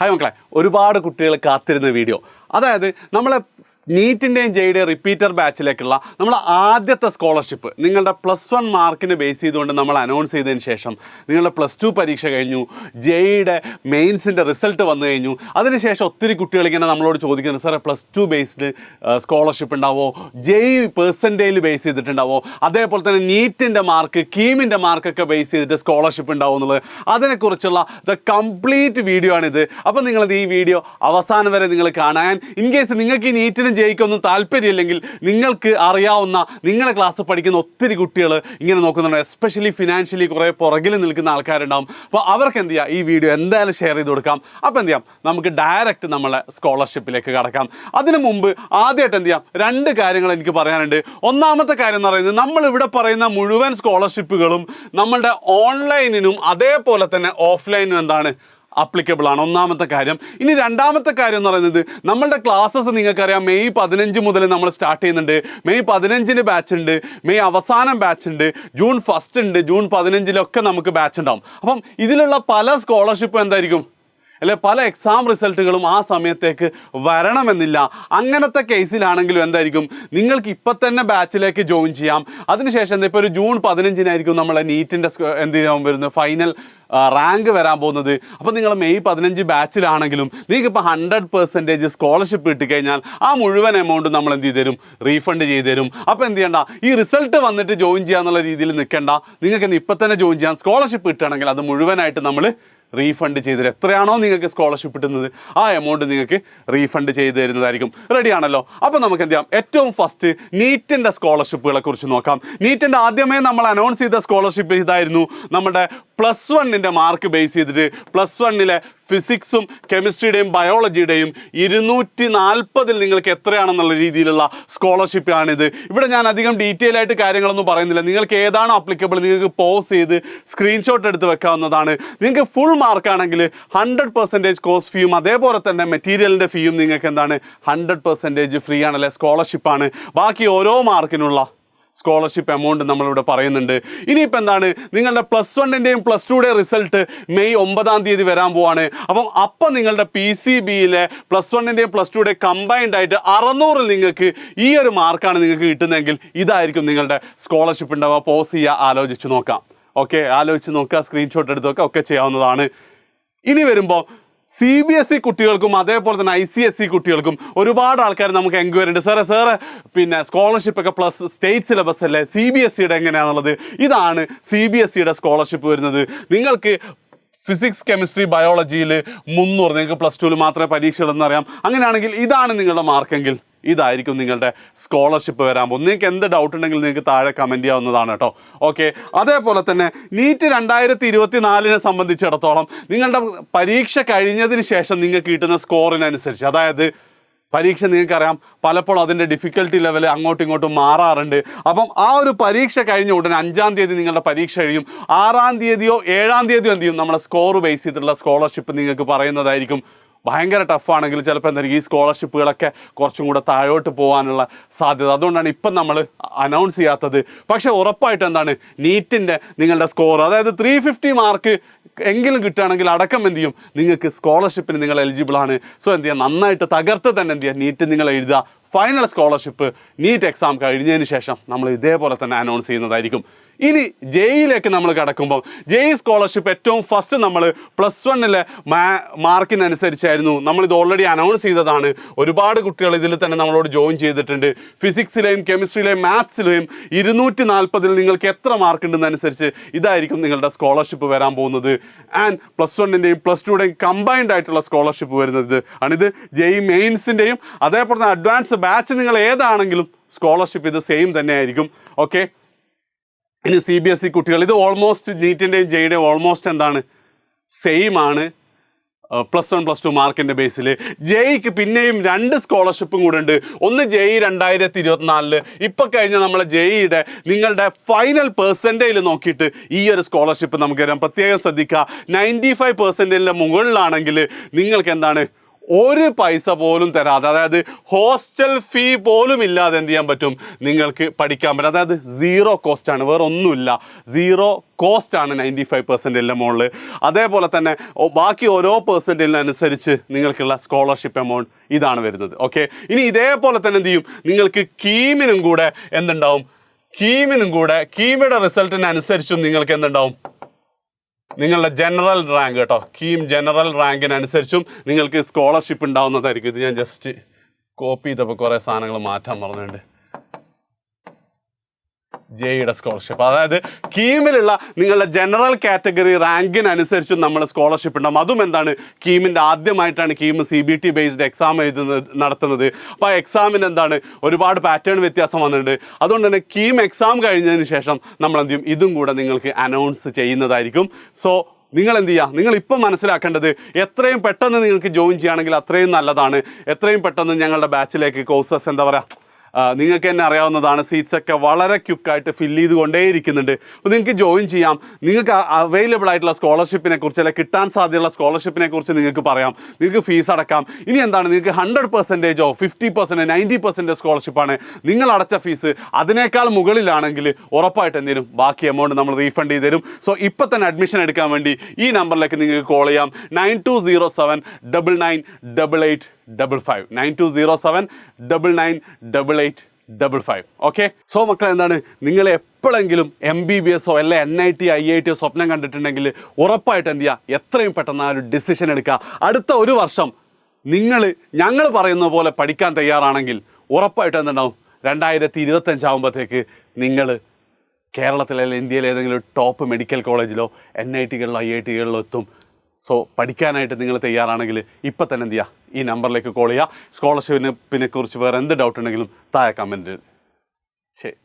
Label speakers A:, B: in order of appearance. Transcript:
A: Hi മക്കളെ, ഒരുപാട് കുട്ടികൾ കാത്തിരുന്ന വീഡിയോ. അതായത് നമ്മളെ നീറ്റിൻ്റെയും ജെയുടെയും റിപ്പീറ്റർ ബാച്ചിലേക്കുള്ള നമ്മുടെ ആദ്യത്തെ സ്കോളർഷിപ്പ് നിങ്ങളുടെ +1 മാർക്കിന് ബേസ് ചെയ്തുകൊണ്ട് നമ്മൾ അനൗൺസ് ചെയ്തതിന് ശേഷം നിങ്ങളുടെ +2 പരീക്ഷ കഴിഞ്ഞു, ജെയുടെ മെയിൻസിൻ്റെ റിസൾട്ട് വന്നു കഴിഞ്ഞു. അതിനുശേഷം ഒത്തിരി കുട്ടികൾ ഇങ്ങനെ നമ്മളോട് ചോദിക്കുന്നത്, സാറേ +2 ബേസ്ഡ് സ്കോളർഷിപ്പ് ഉണ്ടാവോ, ജെയ് പെർസെൻറ്റേജ് ബേസ് ചെയ്തിട്ടുണ്ടാവോ, അതേപോലെ തന്നെ നീറ്റിൻ്റെ മാർക്ക്, കീമിൻ്റെ മാർക്കൊക്കെ ബേസ് ചെയ്തിട്ട് സ്കോളർഷിപ്പ് ഉണ്ടാവും എന്നുള്ളത്, അതിനെക്കുറിച്ചുള്ള കംപ്ലീറ്റ് വീഡിയോ ആണിത്. അപ്പോൾ നിങ്ങളത് ഈ വീഡിയോ അവസാനം വരെ നിങ്ങൾ കാണാൻ, ഇൻ കേസ് നിങ്ങൾക്ക് ഈ നീറ്റിനും ജയിക്കൊന്നും താല്പര്യമില്ലെങ്കിൽ നിങ്ങൾക്ക് അറിയാവുന്ന നിങ്ങളുടെ ക്ലാസ് പഠിക്കുന്ന ഒത്തിരി കുട്ടികൾ ഇങ്ങനെ നോക്കുന്നുണ്ട്, എസ്പെഷ്യലി ഫിനാൻഷ്യലി കുറേ പുറകിൽ നിൽക്കുന്ന ആൾക്കാരുണ്ടാവും. അപ്പോൾ അവർക്ക് എന്ത് ചെയ്യുക, ഈ വീഡിയോ എന്തായാലും ഷെയർ ചെയ്ത് കൊടുക്കാം. അപ്പോൾ എന്ത് ചെയ്യാം, നമുക്ക് ഡയറക്റ്റ് നമ്മളെ സ്കോളർഷിപ്പിലേക്ക് കടക്കാം. അതിനു മുമ്പ് ആദ്യമായിട്ട് എന്ത് ചെയ്യാം, 2 കാര്യങ്ങൾ എനിക്ക് പറയാനുണ്ട്. ഒന്നാമത്തെ കാര്യം എന്ന് പറയുന്നത്, നമ്മളിവിടെ പറയുന്ന മുഴുവൻ സ്കോളർഷിപ്പുകളും നമ്മളുടെ ഓൺലൈനിനും അതേപോലെ തന്നെ ഓഫ്ലൈനും എന്താണ് അപ്ലിക്കബിൾ ആണ്. ഒന്നാമത്തെ കാര്യം. ഇനി രണ്ടാമത്തെ കാര്യം എന്ന് പറയുന്നത്, നമ്മളുടെ ക്ലാസ്സസ് നിങ്ങൾക്കറിയാം മെയ് 15 മുതൽ നമ്മൾ സ്റ്റാർട്ട് ചെയ്യുന്നുണ്ട്. മെയ് 15 ബാച്ച് ഉണ്ട്, മെയ് അവസാനം ബാച്ച് ഉണ്ട്, ജൂൺ 1 ഉണ്ട്, ജൂൺ 15 നമുക്ക് ബാച്ച് ഉണ്ടാവും. അപ്പം ഇതിലുള്ള പല സ്കോളർഷിപ്പും എന്തായിരിക്കും, അല്ലെ, പല എക്സാം റിസൾട്ടുകളും ആ സമയത്തേക്ക് വരണമെന്നില്ല. അങ്ങനത്തെ കേസിലാണെങ്കിലും എന്തായിരിക്കും, നിങ്ങൾക്ക് ഇപ്പം തന്നെ ബാച്ചിലേക്ക് ജോയിൻ ചെയ്യാം. അതിനുശേഷം എന്താ, ഇപ്പോൾ ഒരു ജൂൺ 15 നമ്മളെ നീറ്റിൻ്റെ എന്ത് ചെയ്യാൻ വരുന്നത്, ഫൈനൽ റാങ്ക് വരാൻ പോകുന്നത്. അപ്പോൾ നിങ്ങൾ മെയ് 15 ബാച്ചിലാണെങ്കിലും നിങ്ങൾക്ക് ഇപ്പോൾ 100% സ്കോളർഷിപ്പ് കിട്ടിക്കഴിഞ്ഞാൽ ആ മുഴുവൻ എമൗണ്ട് നമ്മൾ എന്ത് ചെയ്ത് തരും, റീഫണ്ട് ചെയ്ത് തരും. അപ്പോൾ എന്ത് ചെയ്യണ്ട, ഈ റിസൾട്ട് വന്നിട്ട് ജോയിൻ ചെയ്യാന്നുള്ള രീതിയിൽ നിൽക്കേണ്ട. നിങ്ങൾക്ക് ഇപ്പം തന്നെ ജോയിൻ ചെയ്യാം. സ്കോളർഷിപ്പ് കിട്ടുകയാണെങ്കിൽ അത് മുഴുവനായിട്ട് നമ്മൾ റീഫണ്ട് ചെയ്ത് തരും. എത്രയാണോ നിങ്ങൾക്ക് സ്കോളർഷിപ്പ് കിട്ടുന്നത് ആ എമൗണ്ട് നിങ്ങൾക്ക് റീഫണ്ട് ചെയ്ത് തരുന്നതായിരിക്കും. റെഡിയാണല്ലോ? അപ്പോൾ നമുക്ക് എന്ത് ചെയ്യാം, ഏറ്റവും ഫസ്റ്റ് നീറ്റിൻ്റെ സ്കോളർഷിപ്പുകളെ കുറിച്ച് നോക്കാം. നീറ്റിൻ്റെ ആദ്യമേ നമ്മൾ അനൗൺസ് ചെയ്ത സ്കോളർഷിപ്പ് ഇതായിരുന്നു. നമ്മുടെ +1 മാർക്ക് ബേസ് ചെയ്തിട്ട് +1 ഫിസിക്സും കെമിസ്ട്രിയുടെയും ബയോളജിയുടെയും 240 നിങ്ങൾക്ക് എത്രയാണെന്നുള്ള രീതിയിലുള്ള സ്കോളർഷിപ്പാണിത്. ഇവിടെ ഞാൻ അധികം ഡീറ്റെയിൽ ആയിട്ട് കാര്യങ്ങളൊന്നും പറയുന്നില്ല. നിങ്ങൾക്ക് ഏതാണോ അപ്ലിക്കബിൾ നിങ്ങൾക്ക് പോസ് ചെയ്ത് സ്ക്രീൻഷോട്ട് എടുത്ത് വെക്കാവുന്നതാണ്. നിങ്ങൾക്ക് ഫുൾ മാർക്കാണെങ്കിൽ 100% കോഴ്സ് ഫീയും അതേപോലെ തന്നെ മെറ്റീരിയലിൻ്റെ ഫീയും നിങ്ങൾക്ക് എന്താണ് 100% ഫ്രീ ആണല്ലേ, സ്കോളർഷിപ്പാണ്. ബാക്കി ഓരോ മാർക്കിനുള്ള സ്കോളർഷിപ്പ് എമൗണ്ട് നമ്മളിവിടെ പറയുന്നുണ്ട്. ഇനിയിപ്പോൾ എന്താണ്, നിങ്ങളുടെ +1 +2 റിസൾട്ട് മെയ് 9 വരാൻ പോവാണ്. അപ്പം നിങ്ങളുടെ PCBയിലെ +1 +2 കമ്പൈൻഡ് ആയിട്ട് 600 നിങ്ങൾക്ക് ഈ ഒരു മാർക്കാണ് നിങ്ങൾക്ക് കിട്ടുന്നതെങ്കിൽ ഇതായിരിക്കും നിങ്ങളുടെ സ്കോളർഷിപ്പ് ഉണ്ടാവുക. പോസ് ചെയ്യുക, ആലോചിച്ച് നോക്കാം. ഓക്കെ, ആലോചിച്ച് നോക്കുക, സ്ക്രീൻഷോട്ട് എടുത്ത് നോക്കുക, ഒക്കെ ചെയ്യാവുന്നതാണ്. ഇനി വരുമ്പോൾ CBSE കുട്ടികൾക്കും അതേപോലെ തന്നെ ICSE കുട്ടികൾക്കും ഒരുപാട് ആൾക്കാർ നമുക്ക് എൻക്വയറി ഉണ്ട്. സാറേ പിന്നെ സ്കോളർഷിപ്പൊക്കെ പ്ലസ് സ്റ്റേറ്റ് സിലബസ് അല്ലേ, CBSEയുടെ എങ്ങനെയാണെന്നുള്ളത്. ഇതാണ് CBSEയുടെ സ്കോളർഷിപ്പ് വരുന്നത്. നിങ്ങൾക്ക് ഫിസിക്സ് കെമിസ്ട്രി ബയോളജിയിൽ 300, നിങ്ങൾക്ക് +2 മാത്രമേ പരീക്ഷ ഉള്ളതെന്ന് അറിയാം. അങ്ങനെയാണെങ്കിൽ ഇതാണ് നിങ്ങളുടെ മാർക്കെങ്കിൽ ഇതായിരിക്കും നിങ്ങളുടെ സ്കോളർഷിപ്പ് വരാൻ പോകും. നിങ്ങൾക്ക് എന്ത് ഡൗട്ട് ഉണ്ടെങ്കിൽ നിങ്ങൾക്ക് താഴെ കമൻറ്റ് ചെയ്യാവുന്നതാണ് കേട്ടോ. ഓക്കെ, അതേപോലെ തന്നെ നീറ്റ് 2024 സംബന്ധിച്ചിടത്തോളം നിങ്ങളുടെ പരീക്ഷ കഴിഞ്ഞതിന് ശേഷം നിങ്ങൾക്ക് കിട്ടുന്ന സ്കോറിനനുസരിച്ച്, അതായത് പരീക്ഷ നിങ്ങൾക്കറിയാം പലപ്പോഴും അതിൻ്റെ ഡിഫിക്കൽട്ടി ലെവൽ അങ്ങോട്ടും ഇങ്ങോട്ടും മാറാറുണ്ട്. അപ്പം ആ ഒരു പരീക്ഷ കഴിഞ്ഞ ഉടനെ 5-ാം തീയതി നിങ്ങളുടെ പരീക്ഷ കഴിയും. 6-ാം തീയതിയോ 7-ാം തീയതിയോ എന്ത് ചെയ്യും, നമ്മളെ സ്കോർ ബേസ് ചെയ്തിട്ടുള്ള സ്കോളർഷിപ്പ് നിങ്ങൾക്ക് പറയുന്നതായിരിക്കും. ഭയങ്കര ടഫാണെങ്കിൽ ചിലപ്പോൾ എന്തായിരിക്കും ഈ സ്കോളർഷിപ്പുകളൊക്കെ കുറച്ചും കൂടെ താഴോട്ട് പോകാനുള്ള സാധ്യത. അതുകൊണ്ടാണ് ഇപ്പം നമ്മൾ അനൗൺസ് ചെയ്യാത്തത്. പക്ഷേ ഉറപ്പായിട്ട് എന്താണ്, നീറ്റിൻ്റെ നിങ്ങളുടെ സ്കോർ, അതായത് 350 മാർക്ക് എങ്കിലും കിട്ടുകയാണെങ്കിൽ അടക്കം എന്ത് ചെയ്യും, നിങ്ങൾക്ക് സ്കോളർഷിപ്പിന് നിങ്ങൾ എലിജിബിൾ ആണ്. സോ എന്ത് ചെയ്യുക, നന്നായിട്ട് തകർത്ത് തന്നെ എന്ത് ചെയ്യുക, നീറ്റ് നിങ്ങൾ എഴുതുക. ഫൈനൽ സ്കോളർഷിപ്പ് നീറ്റ് എക്സാം കഴിഞ്ഞതിന് ശേഷം നമ്മൾ ഇതേപോലെ തന്നെ അനൗൺസ് ചെയ്യുന്നതായിരിക്കും. ഇനി ജെയിലേക്ക് നമ്മൾ കിടക്കുമ്പോൾ ജെയ് സ്കോളർഷിപ്പ് ഏറ്റവും ഫസ്റ്റ് നമ്മൾ +1 മാർക്കിനനുസരിച്ചായിരുന്നു. നമ്മളിത് ഓൾറെഡി അനൗൺസ് ചെയ്തതാണ്. ഒരുപാട് കുട്ടികൾ ഇതിൽ തന്നെ നമ്മളോട് ജോയിൻ ചെയ്തിട്ടുണ്ട്. ഫിസിക്സിലെയും കെമിസ്ട്രിയിലെയും മാത്സിലെയും 240 നിങ്ങൾക്ക് എത്ര മാർക്ക് ഉണ്ടെന്നനുസരിച്ച് ഇതായിരിക്കും നിങ്ങളുടെ സ്കോളർഷിപ്പ് വരാൻ പോകുന്നത്. ആൻഡ് +1 +2 കമ്പൈൻഡ് ആയിട്ടുള്ള സ്കോളർഷിപ്പ് വരുന്നത് ആണിത്. ജെയ് മെയിൻസിൻ്റെയും അതേപോലെ തന്നെ അഡ്വാൻസ് ബാച്ച് നിങ്ങൾ ഏതാണെങ്കിലും സ്കോളർഷിപ്പ് ഇത് സെയിം തന്നെ ആയിരിക്കും. ഓക്കെ, ഇനി CBSE കുട്ടികൾ, ഇത് ഓൾമോസ്റ്റ് നീറ്റിൻ്റെയും ജെയുടെയും ഓൾമോസ്റ്റ് എന്താണ് സെയിം ആണ്. +1 +2 മാർക്കിൻ്റെ ബേസിൽ ജെയ്ക്ക് പിന്നെയും 2 സ്കോളർഷിപ്പും കൂടെ ഉണ്ട്. ഒന്ന് ജെയ് 2024, ഇപ്പം കഴിഞ്ഞ നമ്മളെ ജെയുടെ നിങ്ങളുടെ ഫൈനൽ പെർസെൻറ്റേജിൽ നോക്കിയിട്ട് ഈ ഒരു സ്കോളർഷിപ്പ് നമുക്ക് തരാം. പ്രത്യേകം ശ്രദ്ധിക്കുക, 95% മുകളിലാണെങ്കിൽ നിങ്ങൾക്ക് എന്താണ് ഒരു പൈസ പോലും തരാതെ, അതായത് ഹോസ്റ്റൽ ഫീ പോലും ഇല്ലാതെ എന്ത് ചെയ്യാൻ പറ്റും, നിങ്ങൾക്ക് പഠിക്കാൻ പറ്റും. അതായത് സീറോ കോസ്റ്റ് ആണ്, വേറെ ഒന്നുമില്ല, സീറോ കോസ്റ്റ് ആണ് 95% മുകളിൽ. അതേപോലെ തന്നെ ബാക്കി ഓരോ പെർസെൻറ്റേജിനനുസരിച്ച് നിങ്ങൾക്കുള്ള സ്കോളർഷിപ്പ് എമൗണ്ട് ഇതാണ് വരുന്നത്. ഓക്കെ, ഇനി ഇതേപോലെ തന്നെ എന്ത് ചെയ്യും, നിങ്ങൾക്ക് കീമിനും കൂടെ എന്തുണ്ടാവും, കീമിയുടെ റിസൾട്ടിനനുസരിച്ചും നിങ്ങൾക്ക് എന്തുണ്ടാവും, നിങ്ങളുടെ ജനറൽ റാങ്ക് കേട്ടോ, കീം ജനറൽ റാങ്കിനനുസരിച്ചും നിങ്ങൾക്ക് സ്കോളർഷിപ്പ് ഉണ്ടാവുന്നതായിരിക്കും. ഇത് ഞാൻ ജസ്റ്റ് കോപ്പി ചെയ്തപ്പോൾ കുറേ സാധനങ്ങൾ മാറ്റാൻ പറഞ്ഞിട്ടുണ്ട്. ജെയുടെ സ്കോളർഷിപ്പ്, അതായത് കീമിലുള്ള നിങ്ങളുടെ ജനറൽ കാറ്റഗറി റാങ്കിനനുസരിച്ചും നമ്മൾ സ്കോളർഷിപ്പ് ഉണ്ടാകും. അതും എന്താണ്, കീമിൻ്റെ ആദ്യമായിട്ടാണ് കീം CBT ബേസ്ഡ് എക്സാം നടത്തുന്നത്. അപ്പോൾ ആ എക്സാമിന് എന്താണ് ഒരുപാട് പാറ്റേൺ വ്യത്യാസം വന്നിട്ടുണ്ട്. അതുകൊണ്ട് തന്നെ കീം എക്സാം കഴിഞ്ഞതിന് ശേഷം നമ്മൾ എന്ത് ചെയ്യും, ഇതും കൂടെ നിങ്ങൾക്ക് അനൗൺസ് ചെയ്യുന്നതായിരിക്കും. സോ നിങ്ങൾ എന്ത് ചെയ്യുക, നിങ്ങൾ ഇപ്പം മനസ്സിലാക്കേണ്ടത് എത്രയും പെട്ടെന്ന് നിങ്ങൾക്ക് ജോയിൻ ചെയ്യുകയാണെങ്കിൽ അത്രയും നല്ലതാണ്. എത്രയും പെട്ടെന്ന് ഞങ്ങളുടെ ബാച്ചിലേക്ക് കോഴ്സസ് എന്താ പറയുക, നിങ്ങൾക്ക് തന്നെ അറിയാവുന്നതാണ്, സീറ്റ്സൊക്കെ വളരെ ക്വിക്കായിട്ട് ഫില്ല് ചെയ്തുകൊണ്ടേയിരിക്കുന്നുണ്ട്. അപ്പോൾ നിങ്ങൾക്ക് ജോയിൻ ചെയ്യാം. നിങ്ങൾക്ക് അവൈലബിൾ ആയിട്ടുള്ള സ്കോളർഷിപ്പിനെ കുറിച്ച്, അല്ലെങ്കിൽ കിട്ടാൻ സാധ്യതയുള്ള സ്കോളർഷിപ്പിനെ കുറിച്ച് നിങ്ങൾക്ക് പറയാം. നിങ്ങൾക്ക് ഫീസ് അടക്കാം. ഇനി എന്താണ്, നിങ്ങൾക്ക് 100%, 50%, 90% സ്കോളർഷിപ്പാണ്. നിങ്ങൾ അടച്ച ഫീസ് അതിനേക്കാൾ മുകളിലാണെങ്കിൽ ഉറപ്പായിട്ട് എന്തെങ്കിലും ബാക്കി എമൗണ്ട് നമ്മൾ റീഫണ്ട് ചെയ്ത് തരും. സോ ഇപ്പോൾ തന്നെ അഡ്മിഷൻ എടുക്കാൻ വേണ്ടി ഈ നമ്പറിലേക്ക് നിങ്ങൾക്ക് കോൾ ചെയ്യാം. 9207998855 9207998855. ഓക്കെ, സോ മക്കളെ എന്താണ്, നിങ്ങൾ എപ്പോഴെങ്കിലും MBBS അല്ലെ NIT IIT സ്വപ്നം കണ്ടിട്ടുണ്ടെങ്കിൽ ഉറപ്പായിട്ട് എന്ത് ചെയ്യുക, എത്രയും പെട്ടെന്ന് ആ ഒരു ഡിസിഷൻ എടുക്കുക. അടുത്ത ഒരു വർഷം ഞങ്ങൾ പറയുന്ന പോലെ പഠിക്കാൻ തയ്യാറാണെങ്കിൽ ഉറപ്പായിട്ട് എന്തുണ്ടാവും, 2025 ആകുമ്പോഴത്തേക്ക് നിങ്ങൾ കേരളത്തിലെ അല്ലെങ്കിൽ ഇന്ത്യയിലെ ഏതെങ്കിലും ടോപ്പ് മെഡിക്കൽ കോളേജിലോ NITകളിലോ IITകളിലോ എത്തും. സോ പഠിക്കാനായിട്ട് നിങ്ങൾ തയ്യാറാണെങ്കിൽ ഇപ്പം തന്നെ എന്ത് ചെയ്യുക, ഈ നമ്പറിലേക്ക് കോൾ ചെയ്യുക. സ്കോളർഷിപ്പിനെ കുറിച്ച് വേറെ എന്ത് ഡൗട്ട് ഉണ്ടെങ്കിലും താഴെ കമൻറ്റ്. ശരി.